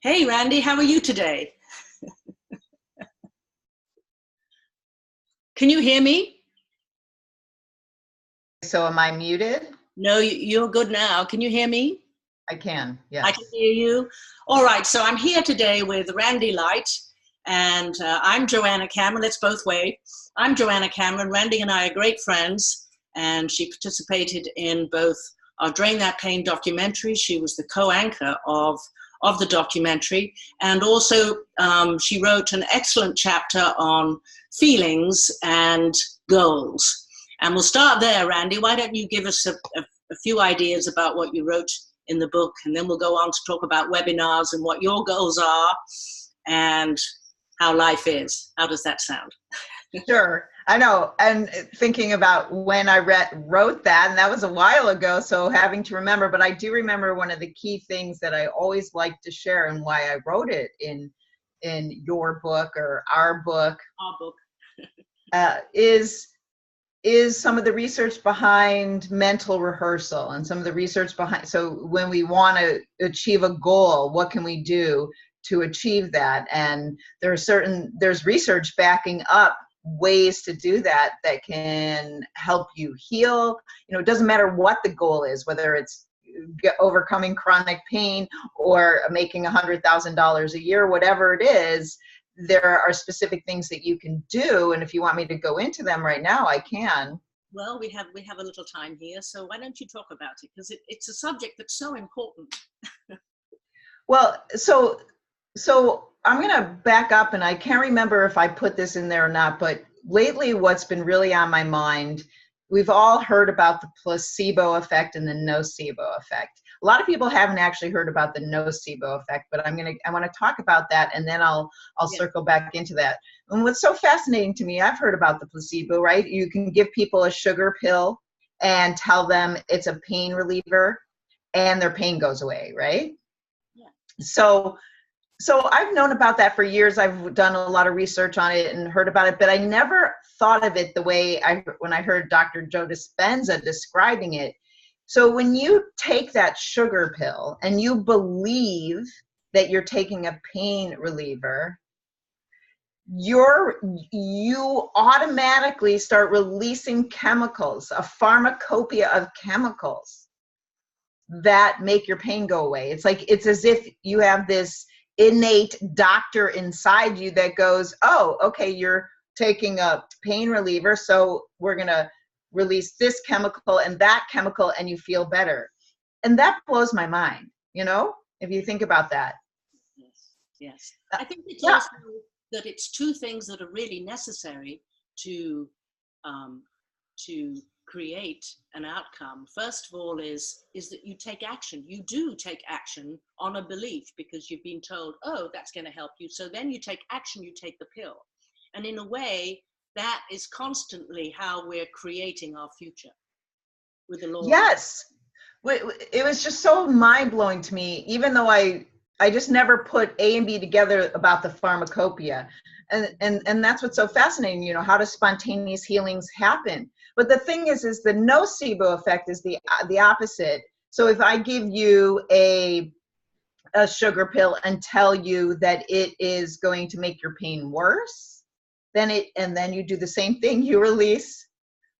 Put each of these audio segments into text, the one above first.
Hey, Randy, how are you today? Can you hear me? So am I muted? No, you're good now. Can you hear me? I can, I can yes. hear you. All right, so I'm here today with Randi Light, and I'm Joanna Cameron. Let's both wave. I'm Joanna Cameron. Randy and I are great friends, and she participated in both our Drain That Pain documentary. She was the co-anchor of the documentary, and also she wrote an excellent chapter on feelings and goals. And we'll start there, Randy. Why don't you give us a few ideas about what you wrote in the book, and then we'll go on to talk about webinars and what your goals are and how life is. How does that sound? Sure, I know. And thinking about when I wrote that, and that was a while ago, so having to remember, but I do remember one of the key things that I always like to share and why I wrote it in your book or our book, is some of the research behind mental rehearsal and some of the research behind, so when we want to achieve a goal, what can we do to achieve that? And there's research backing up ways to do that that can help you heal. It doesn't matter what the goal is, whether it's overcoming chronic pain or making $100,000 a year, whatever it is. There are specific things that you can do, and if you want me to go into them right now, I can. Well, we have a little time here, so why don't you talk about it, because it's a subject that's so important. Well, so I'm going to back up, and I can't remember if I put this in there or not, but lately what's been really on my mind, we've all heard about the placebo effect and the nocebo effect. A lot of people haven't actually heard about the nocebo effect, but I want to talk about that, and then I'll circle back into that. And what's so fascinating to me, I've heard about the placebo, right? You can give people a sugar pill and tell them it's a pain reliever, and their pain goes away, right? Yeah. So I've known about that for years. I've done a lot of research on it and heard about it, but I never thought of it the way when I heard Dr. Joe Dispenza describing it. So when you take that sugar pill and you believe that you're taking a pain reliever, you automatically start releasing chemicals, a pharmacopoeia of chemicals that make your pain go away. It's as if you have this innate doctor inside you that goes, oh, okay, you're taking a pain reliever, so we're going to release this chemical and that chemical, and you feel better. And that blows my mind, if you think about that. Yes. I think it's also that it's two things that are really necessary to create an outcome. First of all is that you take action. You do take action on a belief because you've been told, oh, that's going to help you. So then you take action, you take the pill. And in a way, that is constantly how we're creating our future with the law. Yes. It was just so mind-blowing to me, even though I just never put A and B together about the pharmacopoeia. And that's what's so fascinating, how does spontaneous healings happen? But the thing is the nocebo effect is the opposite. So if I give you a sugar pill and tell you that it is going to make your pain worse, then you do the same thing, you release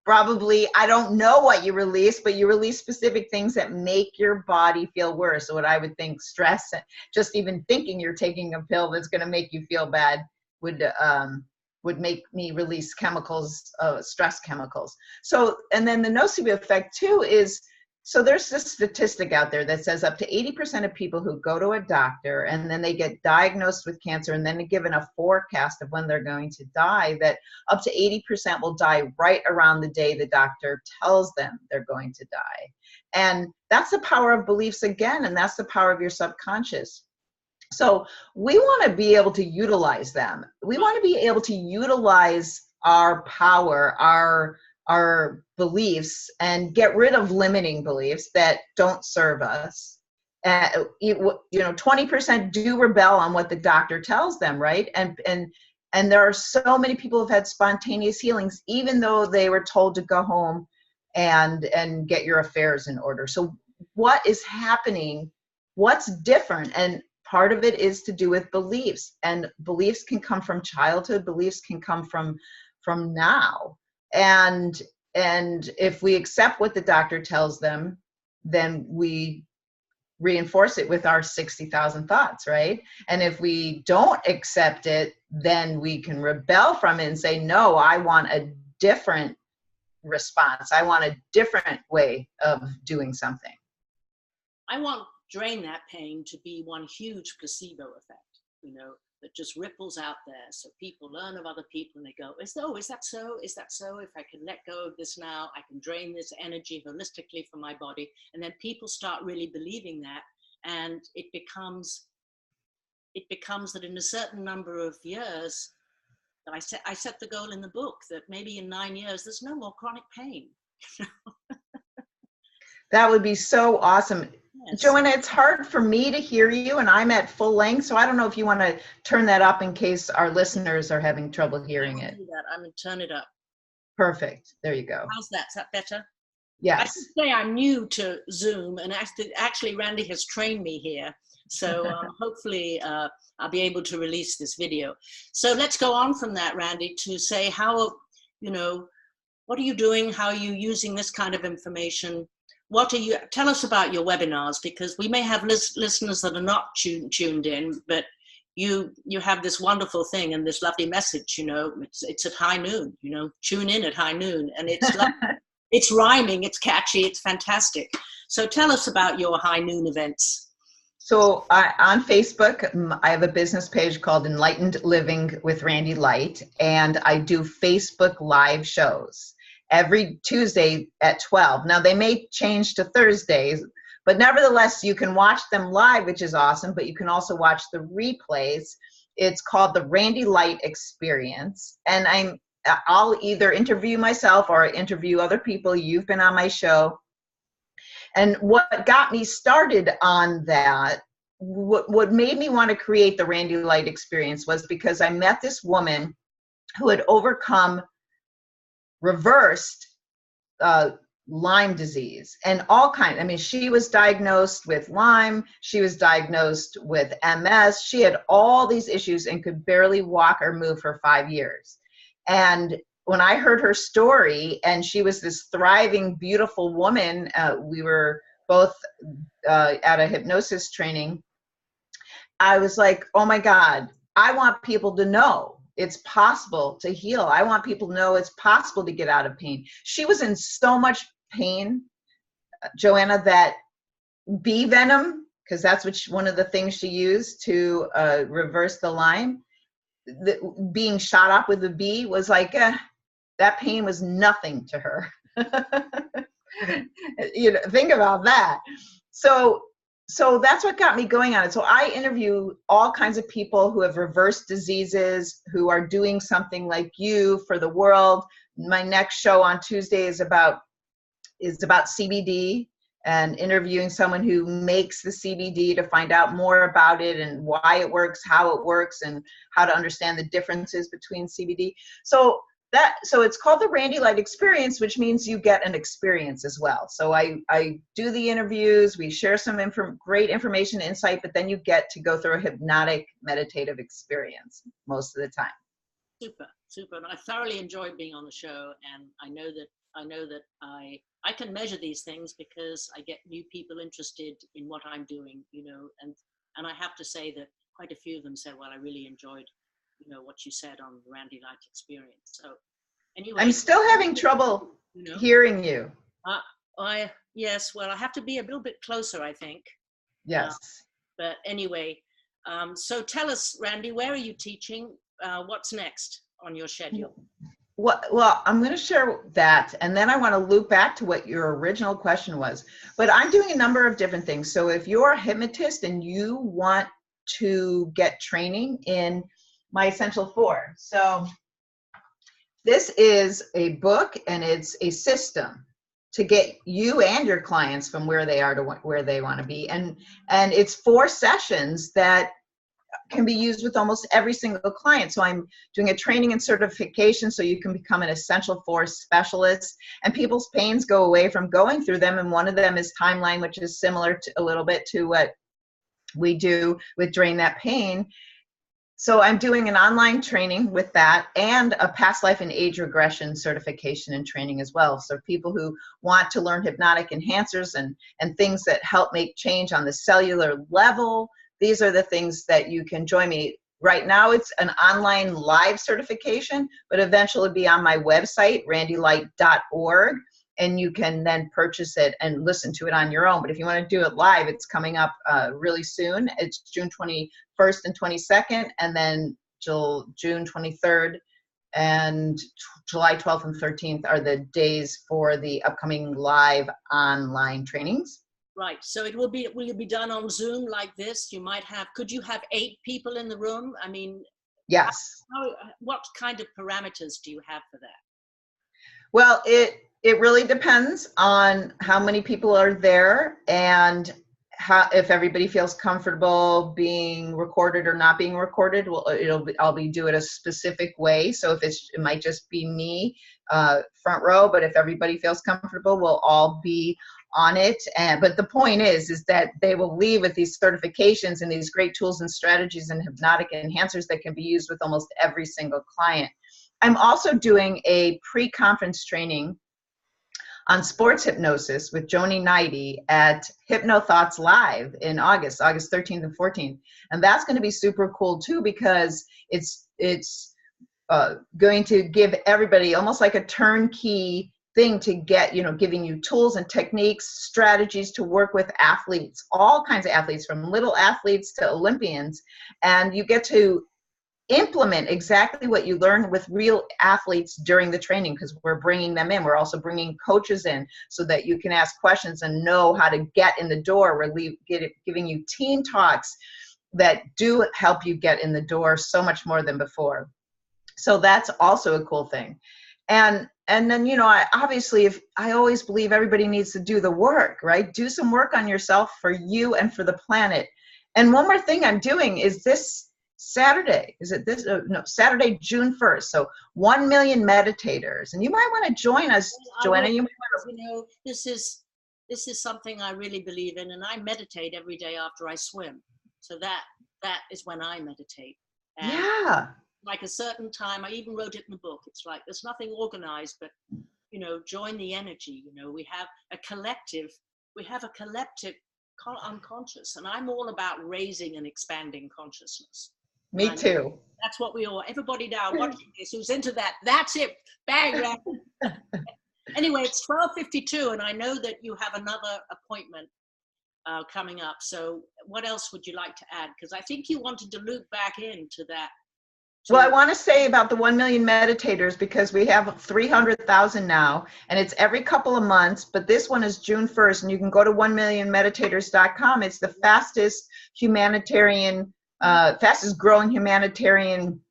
probably, I don't know what you release, but you release specific things that make your body feel worse. So what I would think stress, just even thinking you're taking a pill that's going to make you feel bad would make me release chemicals, stress chemicals. So, and then the nocebo effect too is, so there's this statistic out there that says up to 80% of people who go to a doctor and then they get diagnosed with cancer and then given a forecast of when they're going to die, that up to 80% will die right around the day the doctor tells them they're going to die. And that's the power of beliefs again, and that's the power of your subconscious. So we want to be able to utilize them. We want to be able to utilize our power, our beliefs, and get rid of limiting beliefs that don't serve us. 20% do rebel on what the doctor tells them, right? And there are so many people who've had spontaneous healings, even though they were told to go home and get your affairs in order. So what is happening? What's different? And part of it is to do with beliefs, and beliefs can come from childhood, beliefs can come from now. And if we accept what the doctor tells them, then we reinforce it with our 60,000 thoughts, right? And if we don't accept it, then we can rebel from it and say, no, I want a different response. I want a different way of doing something. I want Drain That Pain to be one huge placebo effect, you know, that just ripples out there. So people learn of other people and they go, is that so? Is that so? If I can let go of this now, I can drain this energy holistically from my body. And then people start really believing that. And it becomes that in a certain number of years, I set the goal in the book that maybe in 9 years, there's no more chronic pain. That would be so awesome. Yes. Joanna, it's hard for me to hear you, and I'm at full length, so I don't know if you want to turn that up in case our listeners are having trouble hearing it. I'm going to turn it up. Perfect. There you go. How's that? Is that better? Yes. I should say I'm new to Zoom, and actually Randy has trained me here. So hopefully I'll be able to release this video. So let's go on from that, Randy, to say how, you know, what are you doing? How are you using this kind of information? Tell us about your webinars, because we may have listeners that are not tuned in, but you have this wonderful thing and this lovely message, you know, it's at high noon, you know, tune in at high noon, and it's it's rhyming, it's catchy, it's fantastic. So tell us about your high noon events. So on Facebook, I have a business page called Enlightened Living with Randi Light, and I do Facebook live shows every Tuesday at 12. Now they may change to Thursdays, but nevertheless, you can watch them live, which is awesome, but you can also watch the replays. It's called the Randi Light Experience, and I'll either interview myself or interview other people. You've been on my show. And what got me started on that, what made me want to create the Randi Light Experience, was because I met this woman who had overcome reversed Lyme disease and all kinds. I mean, she was diagnosed with Lyme, she was diagnosed with MS, she had all these issues and could barely walk or move for 5 years. And when I heard her story, and she was this thriving, beautiful woman, we were both at a hypnosis training, I was like, oh my God, I want people to know it's possible to heal. I want people to know it's possible to get out of pain. She was in so much pain, Joanna, that bee venom, because that's one of the things she used to reverse the Lyme, being shot up with a bee was like, that pain was nothing to her. You know, think about that. So that's what got me going on it. So I interview all kinds of people who have reversed diseases, who are doing something like you for the world. My next show on Tuesday is about CBD, and interviewing someone who makes the CBD to find out more about it and why it works, how it works, and how to understand the differences between CBD. So it's called the Randi Light Experience, which means you get an experience as well. So I do the interviews, we share some great information, insight, but then you get to go through a hypnotic meditative experience most of the time. Super. And I thoroughly enjoyed being on the show, and I know that I can measure these things because I get new people interested in what I'm doing, you know, and I have to say that quite a few of them said, well, I really enjoyed, you know, what you said on the Randi Light Experience. So anyway, I'm still having trouble hearing you. Yes, well, I have to be a little bit closer, I think. Yes. But anyway, so tell us, Randi, where are you teaching? What's next on your schedule? Well, I'm going to share that, and then I want to loop back to what your original question was. But I'm doing a number of different things. So if you're a hypnotist and you want to get training in my Essential 4. So this is a book, and it's a system to get you and your clients from where they are to where they want to be. And it's 4 sessions that can be used with almost every single client. So I'm doing a training and certification so you can become an Essential 4 specialist, and people's pains go away from going through them. And one of them is timeline, which is similar to a little bit to what we do with Drain That Pain. So I'm doing an online training with that and a past life and age regression certification and training as well. So people who want to learn hypnotic enhancers and things that help make change on the cellular level, these are the things that you can join me. Right now it's an online live certification, but eventually be on my website, randilight.org. And you can then purchase it and listen to it on your own. But if you want to do it live, it's coming up really soon. It's June 21st and 22nd, and then June 23rd and July 12th and 13th are the days for the upcoming live online trainings. Right. So will it be done on Zoom like this? Could you have 8 people in the room? I mean, yes. What kind of parameters do you have for that? Well, it really depends on how many people are there and if everybody feels comfortable being recorded or not being recorded. Well, I'll be doing it a specific way. So if it might just be me front row, but if everybody feels comfortable, we'll all be on it. But the point is that they will leave with these certifications and these great tools and strategies and hypnotic enhancers that can be used with almost every single client. I'm also doing a pre-conference training on sports hypnosis with Joni Knighty at Hypno Thoughts Live in August 13th and 14th. And that's going to be super cool too, because it's going to give everybody almost like a turnkey thing to get, giving you tools and techniques, strategies to work with athletes, all kinds of athletes, from little athletes to Olympians. And you get to implement exactly what you learn with real athletes during the training, because we're bringing them in. We're also bringing coaches in so that you can ask questions and know how to get in the door. We're giving you team talks that do help you get in the door so much more than before. So that's also a cool thing. And then, I always believe everybody needs to do the work, right? Do some work on yourself for you and for the planet. And one more thing I'm doing is this Saturday, Saturday, June 1st. So 1 million meditators, and you might want to join us, Joanna. This is something I really believe in, and I meditate every day after I swim. So that is when I meditate. And yeah. Like a certain time, I even wrote it in the book. It's like there's nothing organized, but join the energy. We have a collective unconscious, and I'm all about raising and expanding consciousness. Me too. That's what everybody now watching this who's into that, that's it, bang. Anyway, it's 12:52, and I know that you have another appointment coming up. So what else would you like to add? Because I think you wanted to loop back into that. Well, I want to say about the 1 million meditators, because we have 300,000 now, and it's every couple of months, but this one is June 1st, and you can go to 1millionmeditators.com. It's the fastest growing humanitarian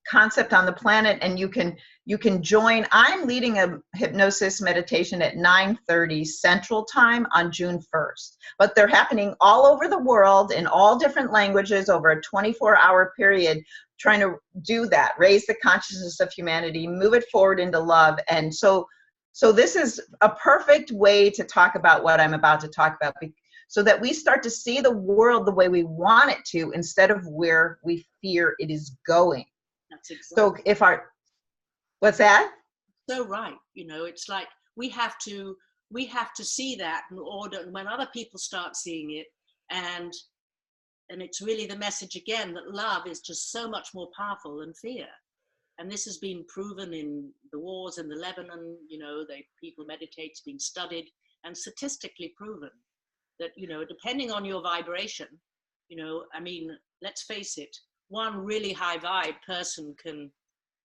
concept on the planet, and you can join. I'm leading a hypnosis meditation at 9:30 Central Time on June 1st, but they're happening all over the world in all different languages over a 24-hour period, trying to do that, raise the consciousness of humanity, move it forward into love. And so this is a perfect way to talk about what I'm about to talk about, so that we start to see the world the way we want it to, instead of where we fear it is going. That's exactly. So what's that? So right. It's like we have to see that in order, when other people start seeing it, and it's really the message again that love is just so much more powerful than fear. And this has been proven in the wars in the Lebanon. People meditate, it's been studied and statistically proven that, depending on your vibration, let's face it, one really high vibe person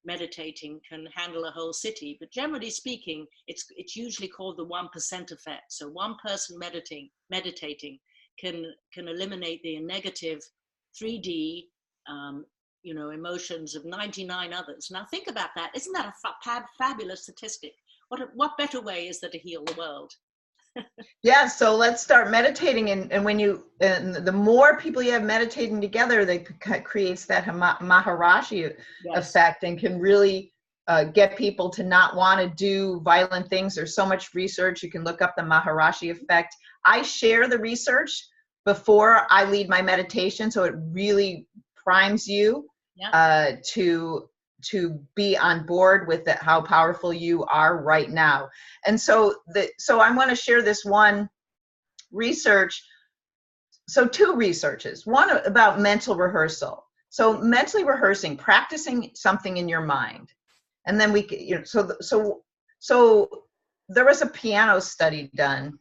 meditating can handle a whole city. But generally speaking, it's usually called the 1% effect. So one person meditating can eliminate the negative 3D emotions of 99 others. Now think about that. Isn't that a fabulous statistic? What better way is there to heal the world? Yeah, so let's start meditating, and the more people you have meditating together, that creates that Maharishi effect, and can really get people to not want to do violent things. There's so much research. You can look up the Maharishi effect. I share the research, before I lead my meditation. So it really primes you to be on board with it, how powerful you are right now. And so I'm going to share this one research. So two researches, one about mental rehearsal. So mentally rehearsing, practicing something in your mind. And then so there was a piano study done,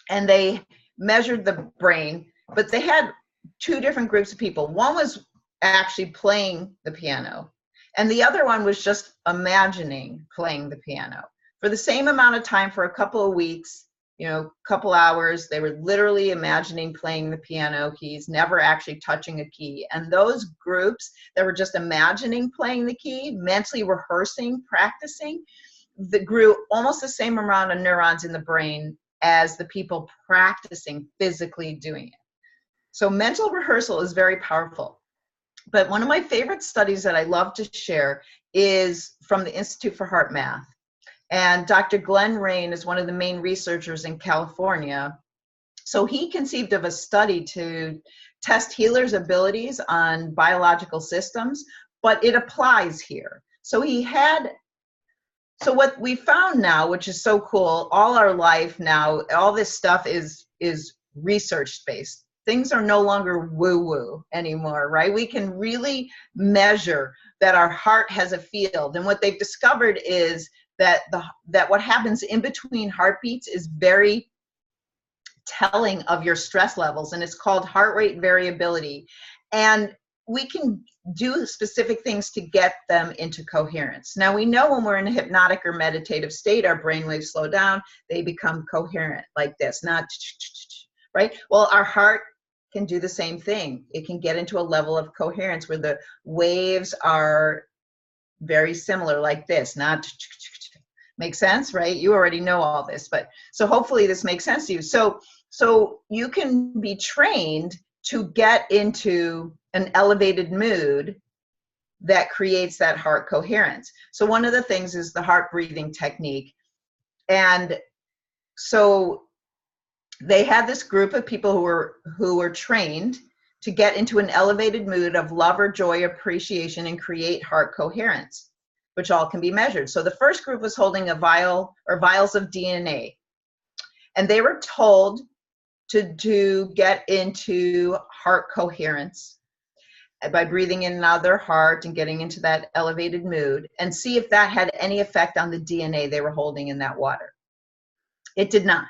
and they measured the brain, but they had two different groups of people. One was actually playing the piano, and the other one was just imagining playing the piano. For the same amount of time, for a couple of weeks, couple hours, they were literally imagining playing the piano keys, never actually touching a key. And those groups that were just imagining playing the key, mentally rehearsing, practicing, that grew almost the same amount of neurons in the brain as the people practicing physically doing it. So mental rehearsal is very powerful. But one of my favorite studies that I love to share is from the Institute for Heart Math. And Dr. Glenn Rain is one of the main researchers in California. So he conceived of a study to test healers' abilities on biological systems, but it applies here. So what we found now, which is so cool, all our life now, all this stuff is research-based. Things are no longer woo-woo anymore, right? We can really measure that our heart has a field. And what they've discovered is that what happens in between heartbeats is very telling of your stress levels, and it's called heart rate variability. And we can do specific things to get them into coherence. Now, we know when we're in a hypnotic or meditative state, our brainwaves slow down, they become coherent like this, not right? Well, our heart can do the same thing. It can get into a level of coherence where the waves are very similar like this, not make sense, right? You already know all this, but so hopefully this makes sense to you. So you can be trained to get into an elevated mood that creates that heart coherence. So one of the things is the heart breathing technique. And so they had this group of people who were trained to get into an elevated mood of love or joy, appreciation, and create heart coherence, which all can be measured. So the first group was holding a vial or vials of DNA, and they were told to get into heart coherence by breathing in and out of their heart and getting into that elevated mood, and see if that had any effect on the DNA they were holding in that water. It did not.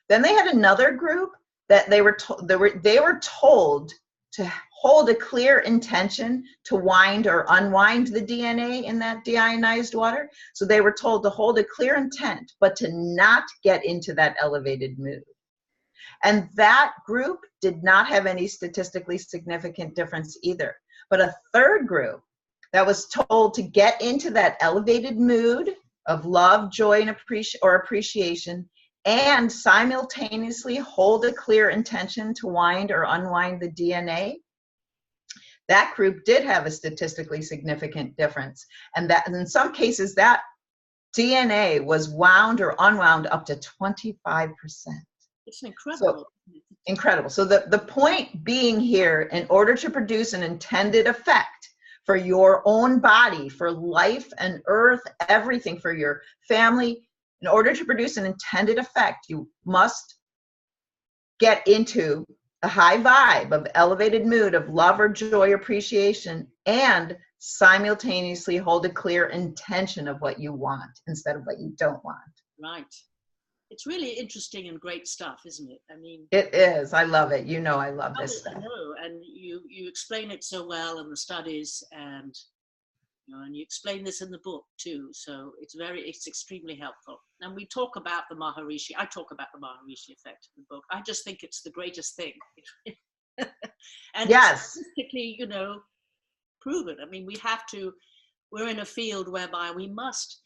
Then they had another group that they were told to hold a clear intention to wind or unwind the DNA in that deionized water. So they were told to hold a clear intent, but to not get into that elevated mood. And that group did not have any statistically significant difference either. But a third group that was told to get into that elevated mood of love, joy, and appreciation, and simultaneously hold a clear intention to wind or unwind the DNA, that group did have a statistically significant difference. And that in some cases, that DNA was wound or unwound up to 25%. It's incredible. So, incredible. So the point being here, in order to produce an intended effect for your own body, for life and earth, everything, for your family, in order to produce an intended effect, you must get into a high vibe of elevated mood of love or joy, appreciation, and simultaneously hold a clear intention of what you want instead of what you don't want. Right. It's really interesting and great stuff, isn't it? I mean, it is. I love it. You know, I love this stuff. I know, and you explain it so well in the studies, and and you explain this in the book too. So it's extremely helpful. And we talk about the Maharishi. I talk about the Maharishi effect in the book. I just think it's the greatest thing. And yes, it's statistically, proven. I mean, we're in a field whereby we must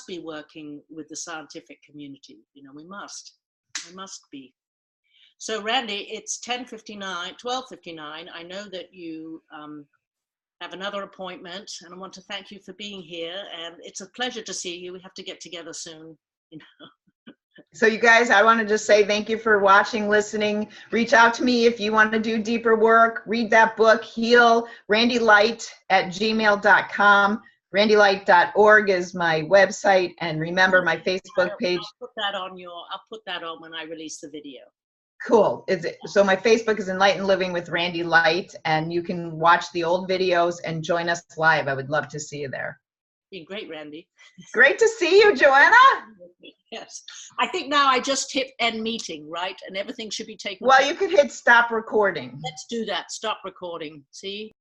be working with the scientific community. We must be. So Randi, it's 12:59. I know that you have another appointment, and I want to thank you for being here. And it's a pleasure to see you. We have to get together soon. So you guys, I want to just say thank you for watching, listening. Reach out to me if you want to do deeper work. Read that book, Heal, Randi Light at gmail.com. RandiLight.org is my website. And remember my Facebook page. I'll put that on when I release the video. Cool. So my Facebook is Enlightened Living with Randi Light, and you can watch the old videos and join us live. I would love to see you there. Been great, Randi. Great to see you, Joanna. Yes. I think now I just hit end meeting, right? And everything should be taken. Well, you could hit stop recording. Let's do that. Stop recording. See?